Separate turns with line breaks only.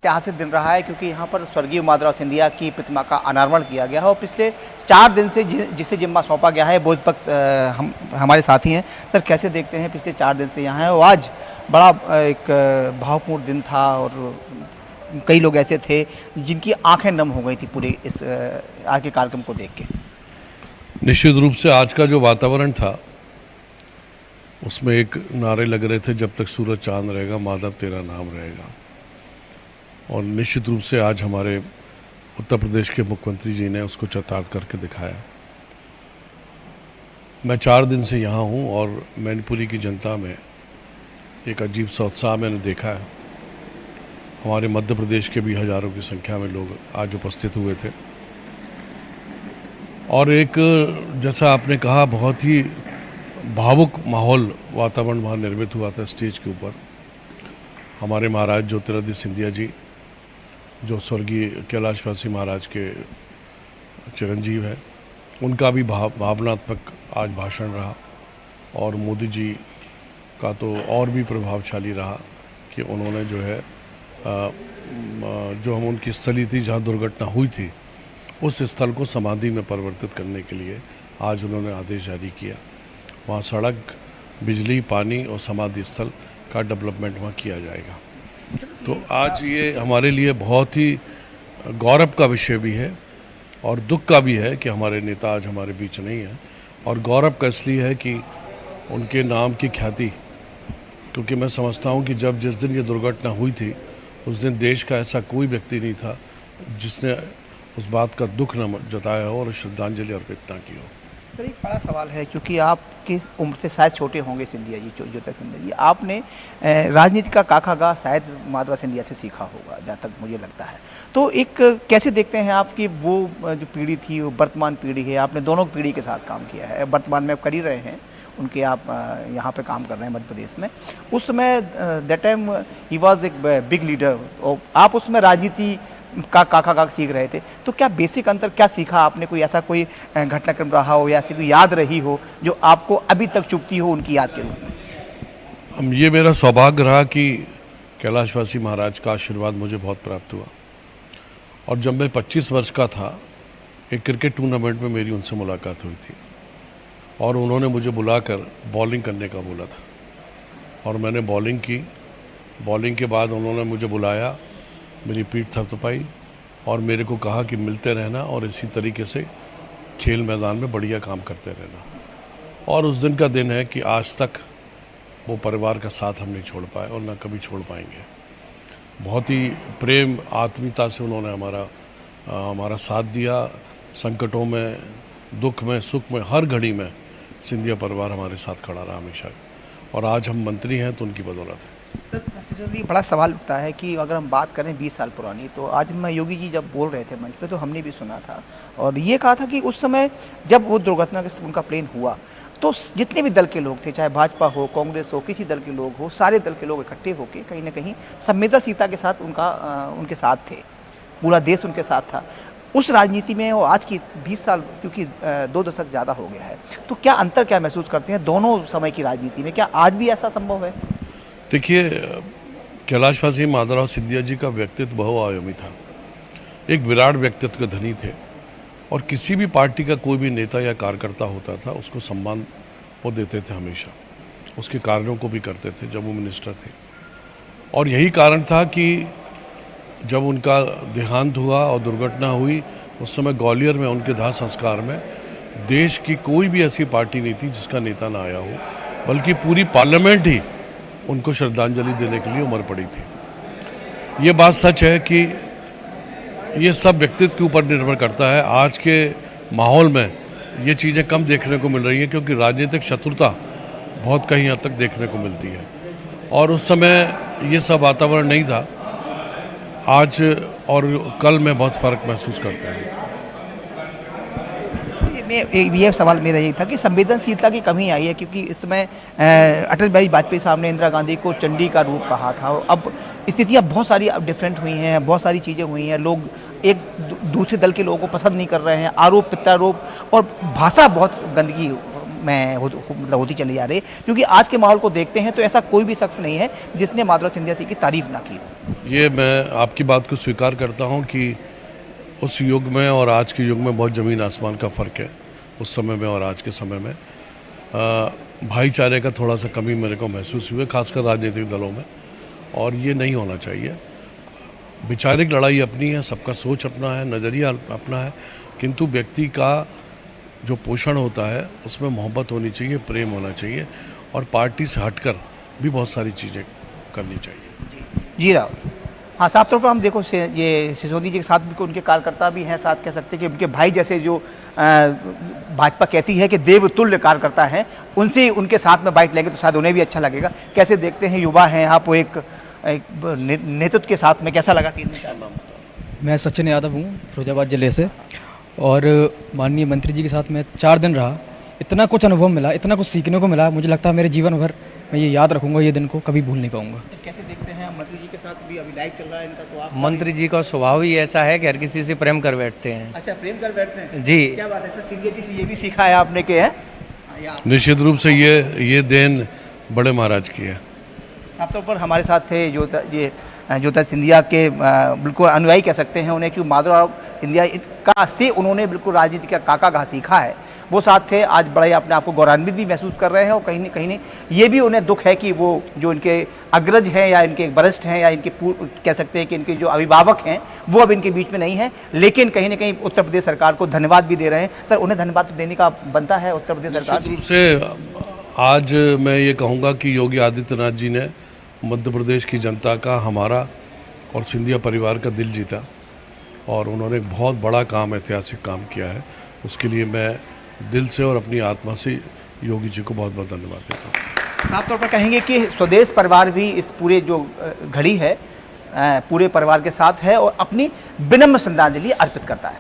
ऐतिहासिक दिन रहा है क्योंकि यहाँ पर स्वर्गीय माधवराव सिंधिया की प्रतिमा का अनावरण किया गया है और पिछले 4 दिन से जिसे जिम्मा सौंपा गया है वो इस वक्त हम हमारे साथी हैं। सर, कैसे देखते हैं पिछले 4 दिन से यहाँ हैं और आज बड़ा एक भावपूर्ण दिन था और कई लोग ऐसे थे जिनकी आंखें नम हो गई थी पूरे इस आज के कार्यक्रम को देख के।
निश्चित रूप से आज का जो वातावरण था उसमें एक नारे लग रहे थे, जब तक सूरज चांद रहेगा माधव तेरा नाम रहेगा। और निश्चित रूप से आज हमारे उत्तर प्रदेश के मुख्यमंत्री जी ने उसको चरितार्थ करके दिखाया। मैं 4 दिन से यहाँ हूँ और मैनपुरी की जनता में एक अजीब सा उत्साह मैंने देखा है। हमारे मध्य प्रदेश के भी हज़ारों की संख्या में लोग आज उपस्थित हुए थे और एक, जैसा आपने कहा, बहुत ही भावुक माहौल वातावरण वहाँ निर्मित हुआ था स्टेज के ऊपर। हमारे महाराज ज्योतिरादित्य सिंधिया जी, जो स्वर्गीय कैलाशवासी महाराज के चिरंजीव है, उनका भी भावनात्मक आज भाषण रहा और मोदी जी का तो और भी प्रभावशाली रहा कि उन्होंने जो है जो हम उनकी स्थली थी जहाँ दुर्घटना हुई थी उस स्थल को समाधि में परिवर्तित करने के लिए आज उन्होंने आदेश जारी किया। वहाँ सड़क, बिजली, पानी और समाधि स्थल का डेवलपमेंट वहाँ किया जाएगा। तो आज ये हमारे लिए बहुत ही गौरव का विषय भी है और दुख का भी है कि हमारे नेता आज हमारे बीच नहीं है। और गौरव का इसलिए है कि उनके नाम की ख्याति, क्योंकि मैं समझता हूँ कि जिस दिन ये दुर्घटना हुई थी उस दिन देश का ऐसा कोई व्यक्ति नहीं था जिसने उस बात का दुख न जताया हो और श्रद्धांजलि अर्पित ना की हो।
सर, एक बड़ा सवाल है क्योंकि आपकी उम्र से शायद छोटे होंगे सिंधिया जी, ज्योतिरादित्य सिंधिया जी। आपने राजनीति का काकागा शायद माधवराव सिंधिया से सीखा होगा, जहाँ तक मुझे लगता है। तो एक कैसे देखते हैं आप कि वो जो पीढ़ी थी वो वर्तमान पीढ़ी है, आपने दोनों पीढ़ी के साथ काम किया है, वर्तमान में आप कर ही रहे हैं उनके, आप यहाँ पे काम कर रहे हैं मध्य प्रदेश में। उस समय दैट टाइम ही वाज एक बिग लीडर और आप उसमें राजनीति का काका सीख रहे थे। तो क्या बेसिक अंतर क्या सीखा आपने? कोई ऐसा कोई घटनाक्रम रहा हो या ऐसी कोई याद रही हो जो आपको अभी तक चुभती हो उनकी याद के रूप में?
ये मेरा सौभाग्य रहा कि कैलाशवासी महाराज का आशीर्वाद मुझे बहुत प्राप्त हुआ और जब मैं 25 वर्ष का था एक क्रिकेट टूर्नामेंट में मेरी उनसे मुलाकात हुई थी और उन्होंने मुझे बुलाकर बॉलिंग करने का बोला था और मैंने बॉलिंग की। बॉलिंग के बाद उन्होंने मुझे बुलाया, मेरी पीठ थपथपाई और मेरे को कहा कि मिलते रहना और इसी तरीके से खेल मैदान में बढ़िया काम करते रहना। और उस दिन का दिन है कि आज तक वो परिवार का साथ हम नहीं छोड़ पाए और ना कभी छोड़ पाएंगे। बहुत ही प्रेम आत्मीयता से उन्होंने हमारा साथ दिया, संकटों में, दुख में, सुख में, हर घड़ी में सिंधिया परिवार हमारे साथ खड़ा रहा हमेशा। और आज हम मंत्री हैं तो उनकी बदौलत है।
सर, बड़ा सवाल उठता है कि अगर हम बात करें 20 साल पुरानी, तो आज मैं योगी जी जब बोल रहे थे मंच पे तो हमने भी सुना था और ये कहा था कि उस समय जब वो दुर्घटना के उनका प्लेन हुआ तो जितने भी दल के लोग थे, चाहे भाजपा हो, कांग्रेस हो, किसी दल के लोग हो, सारे दल के लोग इकट्ठे होकर कहीं ना कहीं संवेदनशीलता के साथ उनके साथ थे, पूरा देश उनके साथ था। उस राजनीति में और आज की 20 साल, क्योंकि 2 दशक ज़्यादा हो गया है, तो क्या अंतर क्या महसूस करते हैं दोनों समय की राजनीति में? क्या आज भी ऐसा संभव है?
देखिए, कैलाशवासी माधवराव सिंधिया जी का व्यक्तित्व बहुआयामी था। एक विराट व्यक्तित्व के धनी थे और किसी भी पार्टी का कोई भी नेता या कार्यकर्ता होता था उसको सम्मान वो देते थे हमेशा, उसके कार्यों को भी करते थे जब वो मिनिस्टर थे। और यही कारण था कि जब उनका देहांत हुआ और दुर्घटना हुई उस समय ग्वालियर में उनके दाह संस्कार में देश की कोई भी ऐसी पार्टी नहीं थी जिसका नेता ना आया हो, बल्कि पूरी पार्लियामेंट ही उनको श्रद्धांजलि देने के लिए उमड़ पड़ी थी। ये बात सच है कि ये सब व्यक्तित्व के ऊपर निर्भर करता है। आज के माहौल में ये चीज़ें कम देखने को मिल रही हैं क्योंकि राजनीतिक शत्रुता बहुत कहीं हद तक देखने को मिलती है और उस समय ये सब वातावरण नहीं था। आज और कल में बहुत फ़र्क महसूस करते हैं।
ये सवाल मेरा यही था कि संवेदनशीलता की कमी आई है क्योंकि इस समय अटल बिहारी वाजपेयी साहब ने इंदिरा गांधी को चंडी का रूप कहा था। अब स्थितियाँ बहुत सारी अब डिफरेंट हुई हैं, बहुत सारी चीज़ें हुई हैं, लोग एक दूसरे दल के लोगों को पसंद नहीं कर रहे हैं, आरोप प्रत्यारोप और भाषा बहुत गंदगी में मतलब होती चली जा रही है। क्योंकि आज के माहौल को देखते हैं तो ऐसा कोई भी शख्स नहीं है जिसने माधवराव सिंधिया जी की तारीफ ना की हो।
ये मैं आपकी बात को स्वीकार करता हूँ कि उस युग में और आज के युग में बहुत ज़मीन आसमान का फ़र्क है। उस समय में और आज के समय में भाईचारे का थोड़ा सा कमी मेरे को महसूस हुआ, खासकर राजनीतिक दलों में, और ये नहीं होना चाहिए। वैचारिक लड़ाई अपनी है, सबका सोच अपना है, नज़रिया अपना है, किंतु व्यक्ति का जो पोषण होता है उसमें मोहब्बत होनी चाहिए, प्रेम होना चाहिए, और पार्टी से हटकर भी बहुत सारी चीज़ें करनी चाहिए।
जी राहुल, हाँ, साफ तौर पर हम देखो ये सिसोदिया जी के साथ भी उनके कार्यकर्ता भी हैं, साथ कह सकते हैं कि उनके भाई जैसे जो भाजपा कहती है कि देवतुल्य कार्यकर्ता हैं, उनसे उनके साथ में बाइट लेंगे तो शायद उन्हें भी अच्छा लगेगा। कैसे देखते हैं, युवा हैं आप, एक नेतृत्व के साथ में कैसा लगा 3 दिन?
मैं सचिन यादव हूँ, फिरोजाबाद ज़िले से, और माननीय मंत्री जी के साथ मैं 4 दिन रहा। इतना कुछ अनुभव मिला, इतना कुछ सीखने को मिला, मुझे लगता है मेरे जीवन भर मैं ये याद रखूंगा, ये दिन को कभी भूल नहीं पाऊंगा।
कैसे देखते हैं मंत्री जी के साथ भी अभी लाइव चल रहा है इनका, तो आप
मंत्री जी का स्वभाव ही ऐसा है कि हर किसी से प्रेम कर बैठते हैं।
अच्छा, प्रेम कर बैठते हैं
जी।
क्या बात है सर, सिंधिया जी से ये भी सीखा है आपने के है?
निश्चित रूप से ये देन बड़े महाराज की है।
साफ तौर पर हमारे साथ थे ज्योतिरादित्य सिंधिया के बिल्कुल अनुयायी कह सकते हैं उन्हें, कि माधवराव सिंधिया का से उन्होंने बिल्कुल राजनीति का काका कहा सीखा है, वो साथ थे। आज बड़े अपने आप को गौरवान्वित भी महसूस कर रहे हैं, और कहीं नहीं ये भी उन्हें दुख है कि वो जो इनके अग्रज हैं या इनके वरिष्ठ हैं या इनके कह सकते हैं कि इनके जो अभिभावक हैं वो अब इनके बीच में नहीं है, लेकिन कहीं ना कहीं उत्तर प्रदेश सरकार को धन्यवाद भी दे रहे हैं। सर, उन्हें धन्यवाद तो देने का बनता है उत्तर प्रदेश सरकार।
निश्चित रूप से आज मैं ये कहूँगा कि योगी आदित्यनाथ जी ने मध्य प्रदेश की जनता का, हमारा और सिंधिया परिवार का दिल जीता, और उन्होंने एक बहुत बड़ा काम, ऐतिहासिक काम किया है। उसके लिए मैं दिल से और अपनी आत्मा से योगी जी को बहुत बहुत धन्यवाद देता हूँ।
साफ तौर पर कहेंगे कि स्वदेश परिवार भी इस पूरे जो घड़ी है पूरे परिवार के साथ है और अपनी विनम्र श्रद्धांजलि अर्पित करता है।